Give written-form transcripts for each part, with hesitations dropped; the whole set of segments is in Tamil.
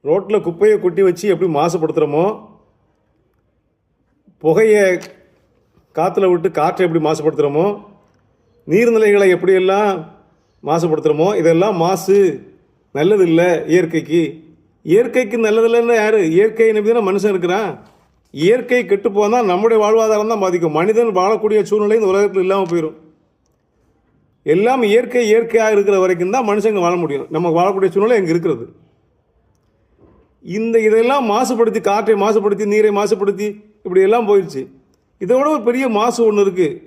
ரோட்டில் குப்பையை கொட்டி வச்சு எப்படி மாசுபடுத்துகிறோமோ, புகையை காற்றுல விட்டு காற்றை எப்படி மாசுபடுத்துகிறோமோ, நீர்நிலைகளை எப்படியெல்லாம் மாசுபடுத்துகிறோமோ, இதெல்லாம் மாசு நல்லதில்லை இயற்கைக்கு. இயற்கைக்கு நல்லதில்லைன்னு யார்? இயற்கையை நம்பி தானே மனுஷன் இருக்கிறான். இயற்கை கெட்டு போனால் நம்முடைய வாழ்வாதாரம் தான் பாதிக்கும். மனிதன் வாழக்கூடிய சூழ்நிலை இந்த உலகத்தில் இல்லாமல் போயிடும். எல்லாம் இயற்கையாக இருக்கிற வரைக்கும் தான் மனுஷங்க வாழ முடியும். நம்ம வாழக்கூடிய சூழ்நிலை எங்கே இருக்கிறது. இதெல்லாம் மாசுபடுத்தி, காற்றை மாசுபடுத்தி, நீரை மாசுபடுத்தி இப்படி எல்லாம் போயிடுச்சு. இதோட ஒரு பெரிய மாசு ஒன்று இருக்குது,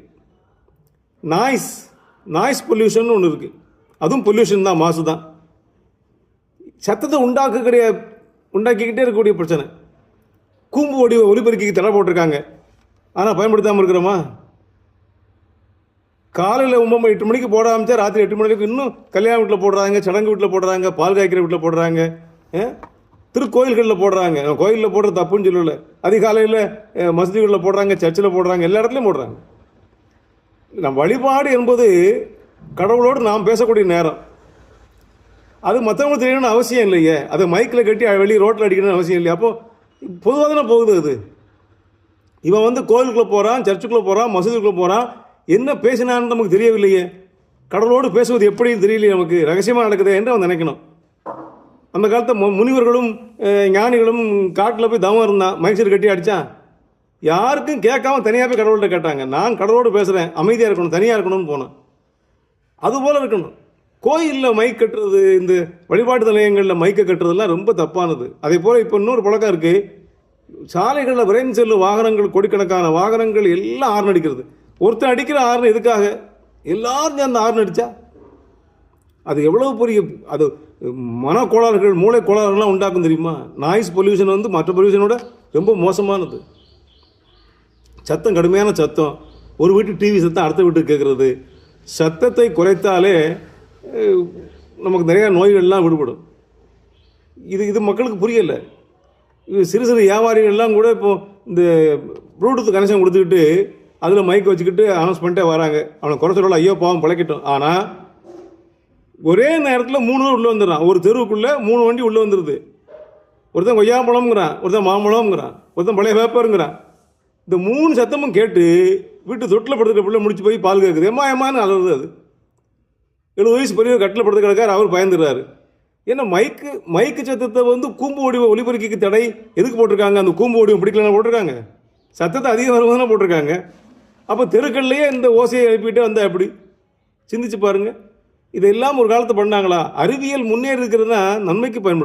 நாய்ஸ் பொல்யூஷன் ஒன்று இருக்குது. அதுவும் பொல்யூஷன் தான், மாசு தான். சத்தத்தை உண்டாக்கிக்கிட்டே இருக்கக்கூடிய பிரச்சனை. கூம்பு வடிவ ஒலிபெருக்கிக்கு தடை போட்டிருக்காங்க, ஆனால் பயன்படுத்தாமல் இருக்கிறோமா? காலையில் 8 மணிக்கு போட ஆரம்பித்தா ராத்திரி 8 மணிக்கு இன்னும் கல்யாண வீட்டில் போடுறாங்க, சடங்கு வீட்டில் போடுறாங்க, பால் காய்க்கிற வீட்டில் போடுறாங்க, திருக்கோயில்களில் போடுறாங்க. கோயிலில் போடுறது தப்புன்னு சொல்லலை. அதிகாலையில் மசூதிகளில் போடுறாங்க, சர்ச்சில் போடுறாங்க, எல்லா இடத்துலையும் போடுறாங்க. நம்ம வழிபாடு என்பது கடவுளோடு நாம் பேசக்கூடிய நேரம். அது மற்றவங்களுக்கு தெரியணும்னு அவசியம் இல்லையே. அதை மைக்கில் கட்டி வெளியே ரோட்டில் அடிக்கணும்னு அவசியம் இல்லையா? அப்போது பொதுவாக தானே போகுது அது. இவன் கோயிலுக்குள்ளே போகிறான், சர்ச்சுக்குள்ளே போகிறான், மசூதிக்குள்ளே போகிறான், என்ன பேசினான்னு நமக்கு தெரியவில்லையே. கடவுளோடு பேசுவது எப்படின்னு தெரியலையே நமக்கு. ரகசியமாக நடக்குது என்று அவன் நினைக்கணும். அந்த காலத்தை முனிவர்களும் ஞானிகளும் காட்டில் போய் தவம் இருந்தான், மைசூர் கட்டி அடித்தான். யாருக்கும் கேட்காம தனியாக போய் கடவுள்கிட்ட கேட்டாங்க. நான் கடவுளோடு பேசுகிறேன், அமைதியாக இருக்கணும், தனியாக இருக்கணும்னு போனேன். அதுபோல் இருக்கணும். கோயிலில் மைக் கட்டுறது, இந்த வழிபாட்டு நிலையங்களில் மைக்கை கட்டுறதுலாம் ரொம்ப தப்பானது. அதே போல் இப்போ இன்னொரு பழக்கம் இருக்குது. சாலைகளில் விரைந்து செல்லும் வாகனங்கள், கோடிக்கணக்கான வாகனங்கள் எல்லாம் ஹார்ன் அடிக்கிறது. ஒருத்தர் அடிக்கிற ஹார்ன் எதுக்காக? எல்லாரும் சேர்ந்து ஹார்ன் அடித்தா அது எவ்வளோ பெரிய அது மனக்கோளாறுகள், மூளை கோளாறுகள்லாம் உண்டாக்கும் தெரியுமா? நாய்ஸ் பொல்யூஷன் மற்ற பொல்யூஷனோட ரொம்ப மோசமானது. சத்தம், கடுமையான சத்தம். ஒரு வீட்டு டிவி சத்தம் அடுத்த வீட்டுக்கு கேட்குறது. சத்தத்தை குறைத்தாலே நமக்கு நிறையா நோய்கள்லாம் விடுபடும். இது மக்களுக்கு புரியலை. சிறு சிறு வியாபாரிகள்லாம் கூட இப்போது இந்த ப்ளூடூத் கனெக்ஷன் கொடுத்துக்கிட்டு அதில் மைக் வச்சுக்கிட்டு அனௌன்ஸ் பண்ணிட்டே வராங்க. அவனை குறை சொல்லல, ஐயோ பாவம் பிழைக்கட்டும். ஆனால் ஒரே நேரத்தில் 3 பேர் உள்ளே வந்துடுறான். ஒரு தெருவுக்குள்ளே 3 வண்டி உள்ளே வந்துடுது. ஒருத்தன் கொய்யாப்பழம்ங்கிறான், ஒருத்தன் மாம்பழம்ங்கிறான், ஒருத்தன் பழைய வேப்பருங்கிறான். இந்த 3 சத்தமும் கேட்டு வீட்டு தொட்டில் படுத்துக்கிற பிள்ளை முடிச்சு போய் பால் கேட்குது. ஏமான்னு அழுது. அது 70 வயசு பெரியவர் கட்டில் படுத்து கிடக்கார், அவர் பயந்துடுறாரு. ஏன்னா மைக்கு சத்தத்தை கூம்பு வடிவ ஒலிபெருக்கிக்கு தடை எதுக்கு போட்டிருக்காங்க? அந்த கூம்பு வடிவம் பிடிக்கலன்னு போட்டிருக்காங்க. சத்தத்தை அதிகம் வருவதுன்னு போட்டிருக்காங்க. அப்போ தெருக்கள்லேயே இந்த ஓசையை எழுப்பிட்டு வந்தால் எப்படி? சிந்திச்சு பாருங்கள். இதெல்லாம் ஒரு காலத்தை பண்ணாங்களா? அறிவியல் முன்னேறி இருக்கிறதுனா நன்மைக்கு பயன்படும்.